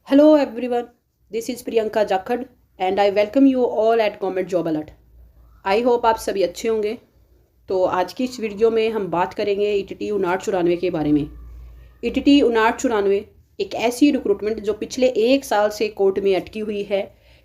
Hello everyone, this is Priyanka Jakhad and I welcome you all at Government Job Alert. I hope आप सभी अच्छे होंगे। तो आज की इस वीडियो में हम बात करेंगे ईटीटी 5994 के बारे में। ईटीटी 5994 एक ऐसी रिक्रूटमेंट जो पिछले 1 साल से कोर्ट में अटकी हुई है।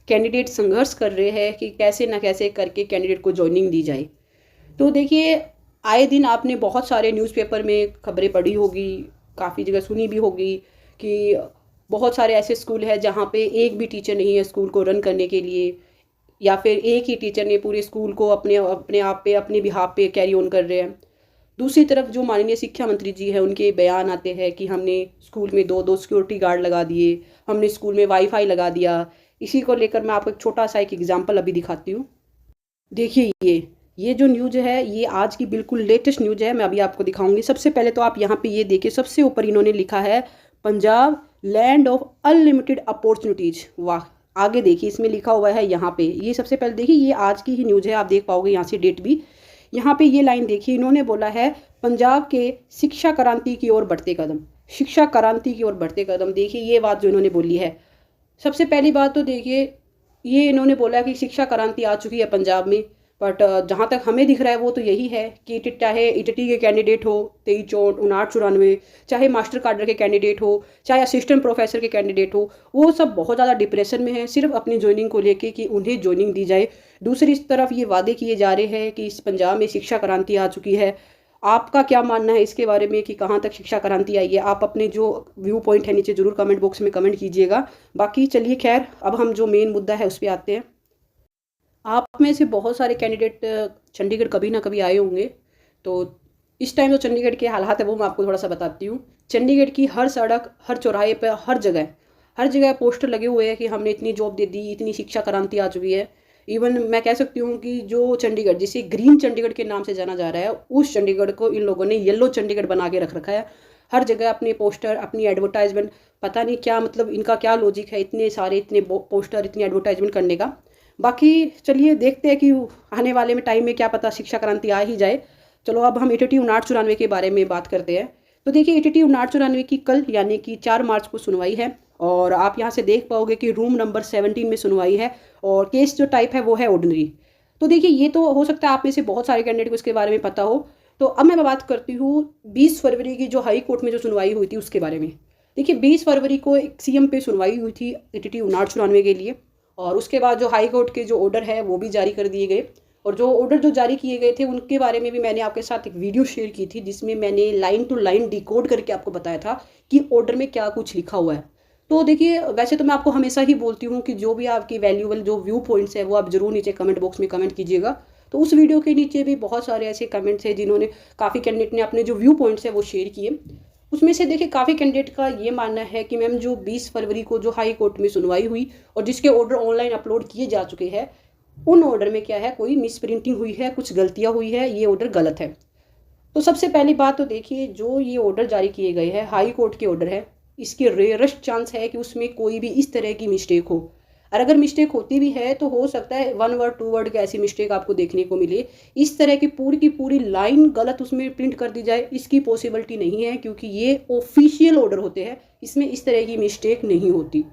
कैंडिडेट संघर्ष कर रहे हैं कि कैसे न कैसे करके कैंडिडेट को ज्वाइनिंग दी जाए। तो देखिए, आए दिन आपने बहुत सारे न्यूज़पेपर में खबरें पढ़ी होगी, काफ़ी जगह सुनी भी होगी कि बहुत सारे ऐसे स्कूल हैं जहाँ पे एक भी टीचर नहीं है स्कूल को रन करने के लिए, या फिर एक ही टीचर ने पूरे स्कूल को अपने अपने आप पे अपने बिहाफ पे कैरी ऑन कर रहे हैं। दूसरी तरफ जो माननीय शिक्षा मंत्री जी है उनके बयान आते हैं कि हमने स्कूल में दो दो सिक्योरिटी गार्ड लगा दिए, हमने स्कूल में वाईफाई लगा दिया। इसी को लेकर मैं आपको एक छोटा सा एक एग्जाम्पल अभी दिखाती हूँ। देखिए, ये जो न्यूज़ है ये आज की बिल्कुल लेटेस्ट न्यूज़ है, मैं अभी आपको दिखाऊंगी। सबसे पहले तो आप यहाँ पे ये देखिए, सबसे ऊपर इन्होंने लिखा है Punjab land of unlimited opportunities. वाह! आगे देखिए, इसमें लिखा हुआ है यहाँ पे, ये सबसे पहले देखिए, ये आज की ही न्यूज़ है, आप देख पाओगे यहाँ से डेट भी। यहाँ पे ये लाइन देखिए, इन्होंने बोला है पंजाब के शिक्षा क्रांति की ओर बढ़ते कदम, शिक्षा क्रांति की ओर बढ़ते कदम। देखिए ये बात जो इन्होंने बोली है, सबसे पहली बात तो देखिए, ये इन्होंने बोला कि शिक्षा क्रांति आ चुकी है पंजाब में। बट जहाँ तक हमें दिख रहा है वो तो यही है कि चाहे ईटीटी के कैंडिडेट हो 23-59-94, चाहे मास्टर कार्डर के कैंडिडेट हो, चाहे असिस्टेंट प्रोफेसर के कैंडिडेट हो, वो सब बहुत ज़्यादा डिप्रेशन में है सिर्फ अपनी ज्वाइनिंग को लेके कि उन्हें ज्वाइनिंग दी जाए। दूसरी तरफ ये वादे किए जा रहे हैं कि इस पंजाब में शिक्षा क्रांति आ चुकी है। आपका क्या मानना है इसके बारे में कि कहाँ तक शिक्षा क्रांति आई है? आप अपने जो व्यू पॉइंट है नीचे ज़रूर कमेंट बॉक्स में कमेंट कीजिएगा। बाकी चलिए, खैर अब हम जो मेन मुद्दा है उस पर आते हैं। आप में से बहुत सारे कैंडिडेट चंडीगढ़ कभी ना कभी आए होंगे, तो इस टाइम जो चंडीगढ़ के हालात है वो मैं आपको थोड़ा सा बताती हूँ। चंडीगढ़ की हर सड़क, हर चौराहे पर, हर जगह पोस्टर लगे हुए हैं कि हमने इतनी जॉब दे दी, इतनी शिक्षा क्रांति आ चुकी है। इवन मैं कह सकती हूँ कि जो चंडीगढ़, जिसे ग्रीन चंडीगढ़ के नाम से जाना जा रहा है, उस चंडीगढ़ को इन लोगों ने येलो चंडीगढ़ बना के रख रखा है। हर जगह अपने पोस्टर, अपनी एडवर्टाइजमेंट, पता नहीं क्या मतलब इनका क्या लॉजिक है इतने सारे, इतने पोस्टर, इतनी एडवर्टाइजमेंट करने का। बाकी चलिए देखते हैं कि आने वाले में टाइम में क्या पता शिक्षा क्रांति आ ही जाए। चलो अब हम ईटीटी 5994 के बारे में बात करते हैं। तो देखिए, ईटीटी 5994 की कल यानी कि 4 मार्च को सुनवाई है, और आप यहाँ से देख पाओगे कि रूम नंबर 17 में सुनवाई है, और केस जो टाइप है वो है ऑर्डिनरी। तो देखिए, ये तो हो सकता है आप में से बहुत सारे कैंडिडेट को इसके बारे में पता हो। तो अब मैं बात करती हूँ 20 फरवरी की जो हाई कोर्ट में जो सुनवाई हुई थी उसके बारे में। देखिए, 20 फरवरी को एक सीएम पे सुनवाई हुई थी ईटीटी 5994 के लिए, और उसके बाद जो हाई कोर्ट के जो ऑर्डर है वो भी जारी कर दिए गए। और जो ऑर्डर जो जारी किए गए थे उनके बारे में भी मैंने आपके साथ एक वीडियो शेयर की थी, जिसमें मैंने लाइन टू लाइन डिकोड करके आपको बताया था कि ऑर्डर में क्या कुछ लिखा हुआ है। तो देखिए, वैसे तो मैं आपको हमेशा ही बोलती हूँ कि जो भी आपकी वैल्यूएबल जो व्यू पॉइंट्स है वो आप जरूर नीचे कमेंट बॉक्स में कमेंट कीजिएगा। तो उस वीडियो के नीचे भी बहुत सारे ऐसे कमेंट्स हैं जिन्होंने, काफ़ी कैंडिडेट ने अपने जो व्यू पॉइंट्स है वो शेयर किए। उसमें से देखिए, काफ़ी कैंडिडेट का ये मानना है कि मैम जो 20 फरवरी को जो हाई कोर्ट में सुनवाई हुई और जिसके ऑर्डर ऑनलाइन अपलोड किए जा चुके हैं, उन ऑर्डर में क्या है, कोई मिस प्रिंटिंग हुई है, कुछ गलतियां हुई है, ये ऑर्डर गलत है। तो सबसे पहली बात तो देखिए, जो ये ऑर्डर जारी किए गए हैं, हाई कोर्ट के ऑर्डर है, इसके रेयरेस्ट चांस है कि उसमें कोई भी इस तरह की मिस्टेक हो। और अगर मिस्टेक होती भी है तो हो सकता है 1 वर्ड 2 वर्ड की ऐसी मिस्टेक आपको देखने को मिले। इस तरह की पूरी लाइन गलत उसमें प्रिंट कर दी जाए, इसकी पॉसिबिलिटी नहीं है, क्योंकि ये ऑफिशियल ऑर्डर होते हैं, इसमें इस तरह की मिस्टेक नहीं होती।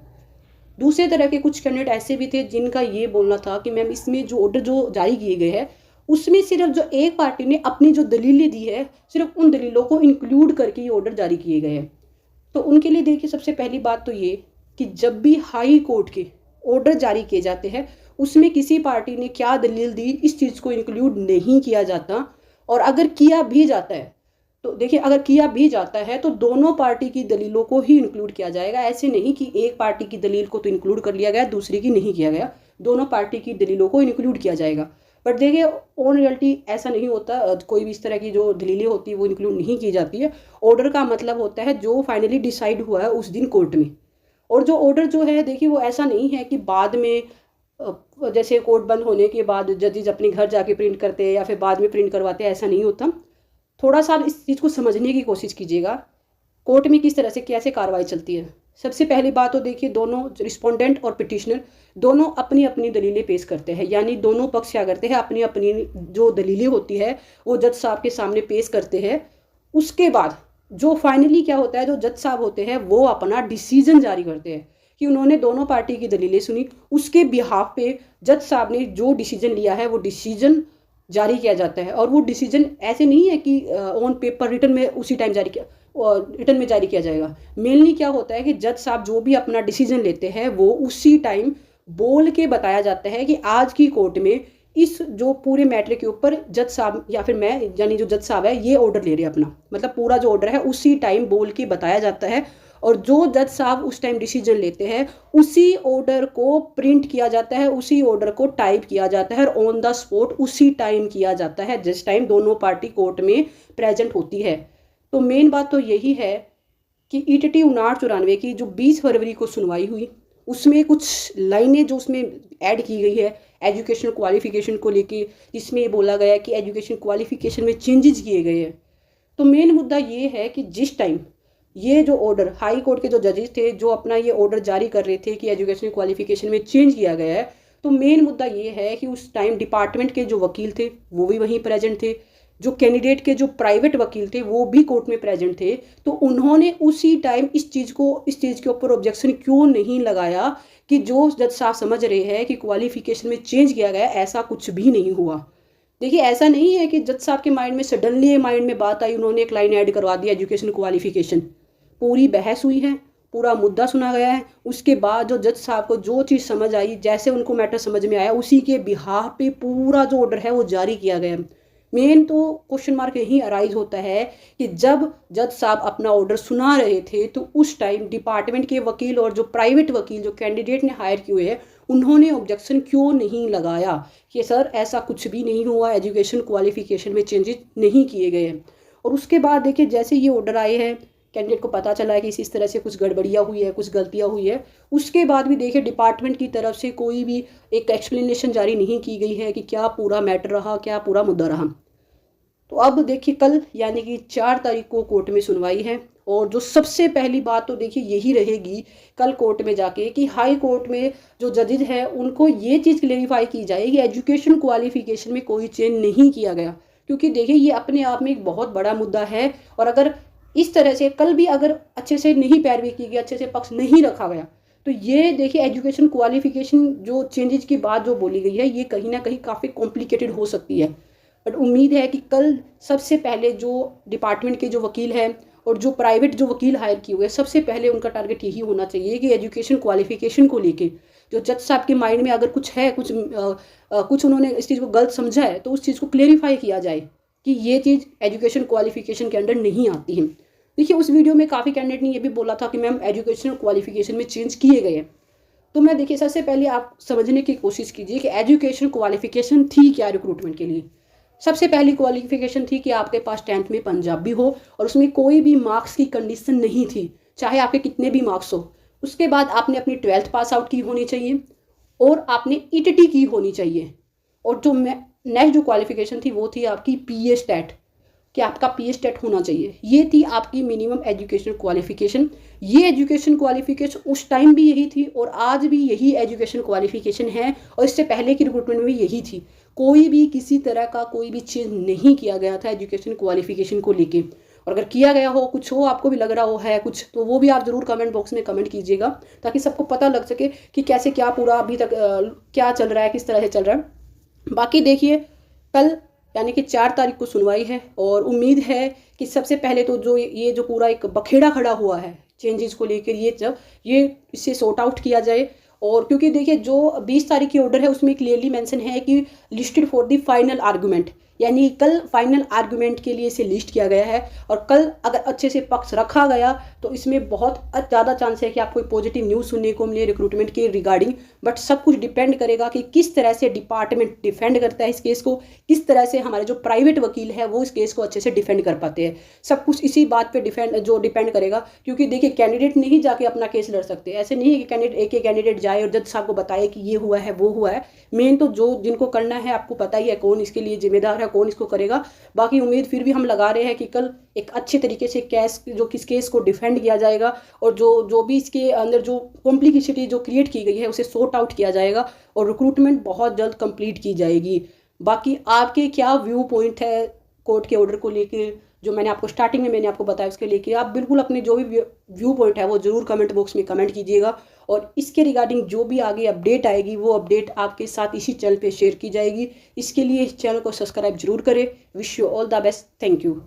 दूसरे तरह के कुछ कैंडिडेट ऐसे भी थे जिनका ये बोलना था कि मैम इसमें जो ऑर्डर जो जारी किए गए हैं उसमें सिर्फ जो एक पार्टी ने अपनी जो दलीलें दी है, सिर्फ उन दलीलों को इंक्लूड करके ये ऑर्डर जारी किए गए हैं। तो उनके लिए देखिए, सबसे पहली बात तो ये कि जब भी हाई कोर्ट के ऑर्डर जारी किए जाते हैं उसमें किसी पार्टी ने क्या दलील दी इस चीज़ को इंक्लूड नहीं किया जाता। और अगर किया भी जाता है तो देखिए, अगर किया भी जाता है तो दोनों पार्टी की दलीलों को ही इंक्लूड किया जाएगा। ऐसे नहीं कि एक पार्टी की दलील को तो इंक्लूड कर लिया गया, दूसरी की नहीं किया गया, दोनों पार्टी की दलीलों को इंक्लूड किया जाएगा। बट देखिए, ऑन रियलिटी ऐसा नहीं होता, कोई भी इस तरह की जो दलीलें होती है वो इंक्लूड नहीं की जाती है। ऑर्डर का मतलब होता है जो फाइनली डिसाइड हुआ है उस दिन कोर्ट में। और जो ऑर्डर जो है देखिए, वो ऐसा नहीं है कि बाद में जैसे कोर्ट बंद होने के बाद जजेज अपने घर जाके प्रिंट करते हैं या फिर बाद में प्रिंट करवाते हैं, ऐसा नहीं होता। थोड़ा सा इस चीज़ को समझने की कोशिश कीजिएगा, कोर्ट में किस तरह से कैसे कार्रवाई चलती है। सबसे पहली बात तो देखिए, दोनों रिस्पोंडेंट और पिटिशनर दोनों अपनी अपनी दलीलें पेश करते हैं, यानी दोनों पक्ष क्या करते हैं, अपनी अपनी जो दलीलें होती है वो जज साहब के सामने पेश करते हैं। उसके बाद जो फाइनली क्या होता है, जो जज साहब होते हैं वो अपना डिसीजन जारी करते हैं कि उन्होंने दोनों पार्टी की दलीलें सुनी, उसके बिहाफ पे जज साहब ने जो डिसीजन लिया है वो डिसीजन जारी किया जाता है। और वो डिसीजन ऐसे नहीं है कि ऑन पेपर रिटन में उसी टाइम जारी किया, रिटन में जारी किया जाएगा। मेनली क्या होता है कि जज साहब जो भी अपना डिसीजन लेते हैं वो उसी टाइम बोल के बताया जाता है कि आज की कोर्ट में इस जो पूरे मैटर के ऊपर जज साहब या फिर मैं यानी जो जज साहब है ये ऑर्डर ले रहे हैं अपना, मतलब पूरा जो ऑर्डर है उसी टाइम बोल के बताया जाता है। और जो जज साहब उस टाइम डिसीजन लेते हैं उसी ऑर्डर को प्रिंट किया जाता है, उसी ऑर्डर को टाइप किया जाता है और ऑन द स्पॉट उसी टाइम किया जाता है जिस टाइम दोनों पार्टी कोर्ट में प्रेजेंट होती है। तो मेन बात तो यही है कि ईटीटी 5994 की जो 20 फरवरी को सुनवाई हुई उसमें कुछ लाइनें जो उसमें ऐड की गई है एजुकेशनल क्वालिफिकेशन को लेके, जिसमें ये बोला गया है कि एजुकेशन क्वालिफिकेशन में चेंजेस किए गए हैं। तो मेन मुद्दा ये है कि जिस टाइम ये जो ऑर्डर हाई कोर्ट के जो जजेस थे जो अपना ये ऑर्डर जारी कर रहे थे कि एजुकेशनल क्वालिफिकेशन में चेंज किया गया है, तो मेन मुद्दा ये है कि उस टाइम डिपार्टमेंट के जो वकील थे वो भी वहीं प्रेजेंट थे, जो कैंडिडेट के जो प्राइवेट वकील थे वो भी कोर्ट में प्रेजेंट थे। तो उन्होंने उसी टाइम इस चीज़ के ऊपर ऑब्जेक्शन क्यों नहीं लगाया कि जो जज साहब समझ रहे हैं कि क्वालिफिकेशन में चेंज किया गया, ऐसा कुछ भी नहीं हुआ। देखिए ऐसा नहीं है कि जज साहब के माइंड में सडनली माइंड में बात आई, उन्होंने एक लाइन ऐड करवा दी एजुकेशन क्वालिफिकेशन। पूरी बहस हुई है, पूरा मुद्दा सुना गया है, उसके बाद जो जज साहब को जो चीज़ समझ आई, जैसे उनको मैटर समझ में आया, उसी के बिहाफ पे पूरा जो ऑर्डर है वो जारी किया गया। मेन तो क्वेश्चन मार्क यही अराइज होता है कि जब जज साहब अपना ऑर्डर सुना रहे थे तो उस टाइम डिपार्टमेंट के वकील और जो प्राइवेट वकील जो कैंडिडेट ने हायर किए हुए हैं उन्होंने ऑब्जेक्शन क्यों नहीं लगाया कि सर ऐसा कुछ भी नहीं हुआ, एजुकेशन क्वालिफिकेशन में चेंजेस नहीं किए गए हैं। और उसके बाद देखिए जैसे ये ऑर्डर आए हैं, कैंडिडेट को पता चला है कि इस तरह से कुछ गड़बड़ियाँ हुई है, कुछ गलतियाँ हुई है, उसके बाद भी देखिए डिपार्टमेंट की तरफ से कोई भी एक एक्सप्लेनेशन जारी नहीं की गई है कि क्या पूरा मैटर रहा, क्या पूरा मुद्दा रहा। तो अब देखिए कल यानी कि 4 तारीख को कोर्ट में सुनवाई है और जो सबसे पहली बात तो देखिए यही रहेगी कल कोर्ट में जाके कि हाई कोर्ट में जो जजेज है उनको ये चीज़ क्लेरिफाई की जाए कि एजुकेशन क्वालिफिकेशन में कोई चेंज नहीं किया गया, क्योंकि देखिए ये अपने आप में एक बहुत बड़ा मुद्दा है। और अगर इस तरह से कल भी अगर अच्छे से नहीं पैरवी की गई, अच्छे से पक्ष नहीं रखा गया, तो ये देखिए एजुकेशन क्वालिफिकेशन जो चेंजेस की बात जो बोली गई है ये कहीं ना कहीं काफ़ी कॉम्प्लिकेटेड हो सकती है। बट उम्मीद है कि कल सबसे पहले जो डिपार्टमेंट के जो वकील हैं और जो प्राइवेट जो वकील हायर किए हुए सबसे पहले उनका टारगेट यही होना चाहिए कि एजुकेशन क्वालिफिकेशन को लेके जो जज साहब के माइंड में अगर कुछ है, कुछ उन्होंने इस चीज़ को गलत समझा है तो उस चीज़ को क्लेरिफाई किया जाए कि ये चीज़ एजुकेशन क्वालिफिकेशन के अंडर नहीं आती है। देखिए उस वीडियो में काफ़ी कैंडिडेट ने ये भी बोला था कि मैम एजुकेशन क्वालिफिकेशन में चेंज किए गए हैं। तो मैं देखिए सबसे पहले आप समझने की कोशिश कीजिए कि एजुकेशन क्वालिफिकेशन थी क्या रिक्रूटमेंट के लिए। सबसे पहली क्वालिफिकेशन थी कि आपके पास 10th में पंजाबी हो और उसमें कोई भी मार्क्स की कंडीशन नहीं थी, चाहे आपके कितने भी मार्क्स हो। उसके बाद आपने अपनी 12th पास आउट की होनी चाहिए और आपने ईटीटी की होनी चाहिए। और जो नेक्स्ट जो क्वालिफिकेशन थी वो थी आपकी पीए स्टैट, कि आपका पीए स्टैट होना चाहिए। ये थी आपकी मिनिमम एजुकेशन क्वालिफिकेशन। ये एजुकेशन क्वालिफिकेशन उस टाइम भी यही थी और आज भी यही एजुकेशन क्वालिफिकेशन है और इससे पहले की रिक्रूटमेंट में भी यही थी। कोई भी किसी तरह का कोई भी चेंज नहीं किया गया था एजुकेशन क्वालिफिकेशन को लेके। और अगर किया गया हो, कुछ हो, आपको भी लग रहा हो है कुछ, तो वो भी आप ज़रूर कमेंट बॉक्स में कमेंट कीजिएगा ताकि सबको पता लग सके कि कैसे क्या पूरा अभी तक क्या चल रहा है, किस तरह से चल रहा है। बाकी देखिए कल यानी कि 4 तारीख को सुनवाई है और उम्मीद है कि सबसे पहले तो जो ये जो पूरा एक बखेड़ा खड़ा हुआ है चेंजेस को लेकर ये इससे सॉर्ट आउट किया जाए। और क्योंकि देखिए जो 20 तारीख की ऑर्डर है उसमें क्लियरली मेंशन है कि listed for the final argument, यानी कल फाइनल आर्गूमेंट के लिए इसे लिस्ट किया गया है। और कल अगर अच्छे से पक्ष रखा गया तो इसमें बहुत ज़्यादा चांस है कि आपको पॉजिटिव न्यूज़ सुनने को मिले रिक्रूटमेंट के रिगार्डिंग। बट सब कुछ डिपेंड करेगा कि किस तरह से डिपार्टमेंट डिफेंड करता है इस केस को, किस तरह से हमारे जो प्राइवेट वकील है वो इस केस को अच्छे से डिफेंड कर पाते हैं। सब कुछ इसी बात पर डिपेंड करेगा। क्योंकि देखिए कैंडिडेट नहीं जाके अपना केस लड़ सकते, ऐसे नहीं है कि कैंडिडेट एक कैंडिडेट जाए और जज साहब को बताए कि ये हुआ है वो हुआ है। मेन तो जो जिनको करना है आपको पता ही है कौन इसके लिए जिम्मेदार है, कौन इसको करेगा। बाकी उम्मीद फिर भी हम लगा रहे हैं कि कल एक अच्छे तरीके से केस को डिफेंड किया जाएगा और जो भी इसके अंदर जो कॉम्प्लिकेसिटी जो क्रिएट की गई है उसे सॉर्ट आउट किया जाएगा और रिक्रूटमेंट बहुत जल्द कंप्लीट की जाएगी। बाकी आपके क्या व्यू पॉइंट है कोर्ट के ऑर्डर को लेकर, जो मैंने आपको स्टार्टिंग में मैंने आपको बताया उसके लेके आप बिल्कुल अपने जो भी व्यू पॉइंट है वो ज़रूर कमेंट बॉक्स में कमेंट कीजिएगा। और इसके रिगार्डिंग जो भी आगे अपडेट आएगी वो अपडेट आपके साथ इसी चैनल पे शेयर की जाएगी। इसके लिए इस चैनल को सब्सक्राइब जरूर करें। Wish you all the best. Thank you.